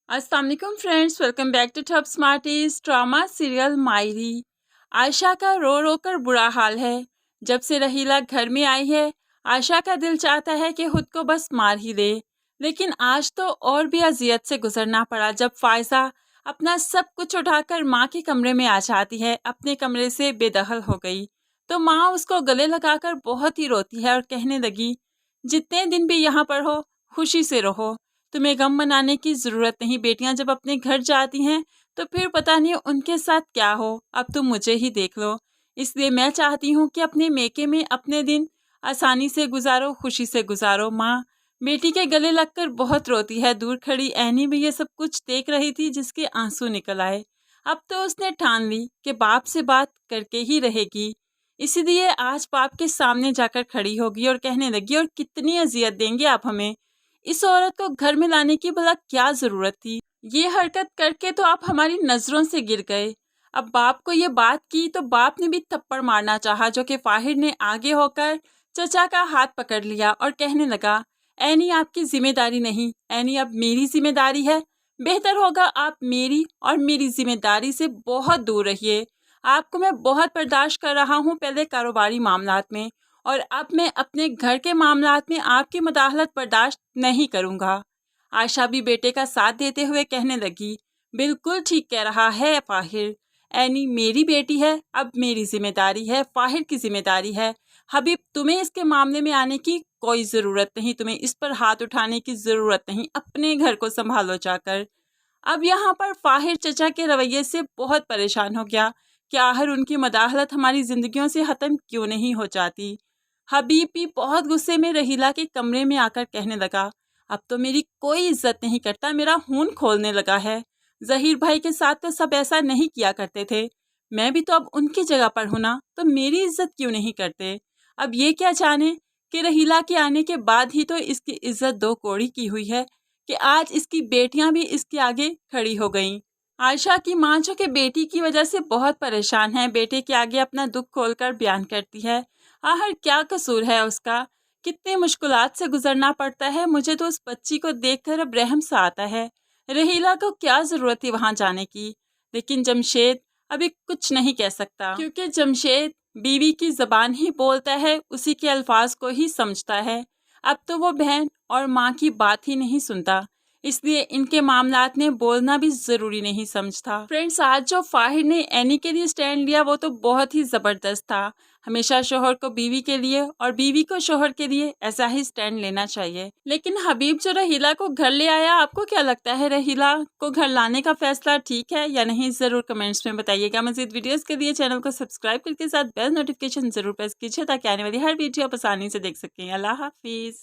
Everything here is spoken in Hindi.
अस्सलाम वालेकुम friends, welcome back to Top Smarties. Drama serial Mayri. Ayesha का रो रो कर बुरा हाल है। जब से रहीला घर में आई है, आयशा का दिल चाहता है कि खुद को बस मार ही दे, लेकिन आज तो और भी अजियत से गुजरना पड़ा जब फायजा अपना सब कुछ उठाकर माँ के कमरे में आ जाती है। अपने कमरे से बेदखल हो गई तो माँ उसको गले लगाकर बहुत ही रोती है और कहने लगी, जितने दिन भी यहाँ पर हो खुशी से रहो, तुम्हें गम मनाने की ज़रूरत नहीं। बेटियां जब अपने घर जाती हैं तो फिर पता नहीं उनके साथ क्या हो, अब तुम मुझे ही देख लो। इसलिए मैं चाहती हूँ कि अपने मेके में अपने दिन आसानी से गुजारो, खुशी से गुजारो। माँ बेटी के गले लगकर बहुत रोती है। दूर खड़ी ऐनी भी ये सब कुछ देख रही थी जिसके आंसू निकल आए। अब तो उसने ठान ली कि बाप से बात करके ही रहेगी, इसीलिए आज बाप के सामने जाकर खड़ी होगी और कहने लगी, और कितनी अजियत देंगे आप हमें। इस औरत को घर में लाने की भला क्या जरूरत थी? ये हरकत करके तो आप हमारी नजरों से गिर गए। अब बाप को ये बात की तो बाप ने भी थप्पड़ मारना चाहा, जो कि फाहिर ने आगे होकर चचा का हाथ पकड़ लिया और कहने लगा, ऐनी आपकी जिम्मेदारी नहीं, ऐनी अब मेरी जिम्मेदारी है। बेहतर होगा आप मेरी और मेरी जिम्मेदारी से बहुत दूर रहिए। आपको मैं बहुत बर्दाश्त कर रहा हूँ पहले कारोबारी मामलात में, और अब मैं अपने घर के मामलात में आपकी मुदाखलत बर्दाश्त नहीं करूँगा। आयशा भी बेटे का साथ देते हुए कहने लगी, बिल्कुल ठीक कह रहा है फाहिर, ऐनी मेरी बेटी है, अब मेरी जिम्मेदारी है, फाहिर की जिम्मेदारी है। हबीब, तुम्हें इसके मामले में आने की कोई ज़रूरत नहीं, तुम्हें इस पर हाथ उठाने की ज़रूरत नहीं, अपने घर को संभालो जाकर। अब यहाँ पर फाहिर चचा के रवैये से बहुत परेशान हो गया कि आखिर उनकी मदाखलत हमारी ज़िंदगियों से ख़त्म क्यों नहीं हो जाती। हबीब भी बहुत गुस्से में रहीला के कमरे में आकर कहने लगा, अब तो मेरी कोई इज्जत नहीं करता, मेरा खून खोलने लगा है। जहीर भाई के साथ तो सब ऐसा नहीं किया करते थे, मैं भी तो अब उनकी जगह पर हूं ना, तो मेरी इज्जत क्यों नहीं करते। अब ये क्या जाने कि रहीला के आने के बाद ही तो इसकी इज्जत दो कौड़ी की हुई है कि आज इसकी बेटियां भी इसके आगे खड़ी हो गईं। आयशा की माँ, जो कि बेटी की वजह से बहुत परेशान है, बेटे के आगे अपना दुख खोलकर बयान करती है। आखिर क्या कसूर है उसका, कितनी मुश्किलात से गुजरना पड़ता है। मुझे तो उस बच्ची को देखकर अब रहम सा आता है। रहीला को क्या ज़रूरत थी वहाँ जाने की, लेकिन जमशेद अभी कुछ नहीं कह सकता, क्योंकि जमशेद बीवी की ज़बान ही बोलता है, उसी के अल्फाज को ही समझता है। अब तो वो बहन और माँ की बात ही नहीं सुनता, इसलिए इनके मामलात में बोलना भी ज़रूरी नहीं समझता। फ्रेंड्स, आज जो फाहिर ने ऐनी के लिए स्टैंड लिया वो तो बहुत ही ज़बरदस्त था। हमेशा शोहर को बीवी के लिए और बीवी को शोहर के लिए ऐसा ही स्टैंड लेना चाहिए। लेकिन हबीब जो रहीला को घर ले आया, आपको क्या लगता है, रहीला को घर लाने का फैसला ठीक है या नहीं? ज़रूर कमेंट्स में बताइएगा। मज़ीद वीडियोज़ के लिए चैनल को सब्सक्राइब करके साथ बेल नोटिफिकेशन ज़रूर प्रेस कीजिए ताकि आने वाली हर वीडियो आप आसानी से देख सकें। अल्लाह हाफिज़।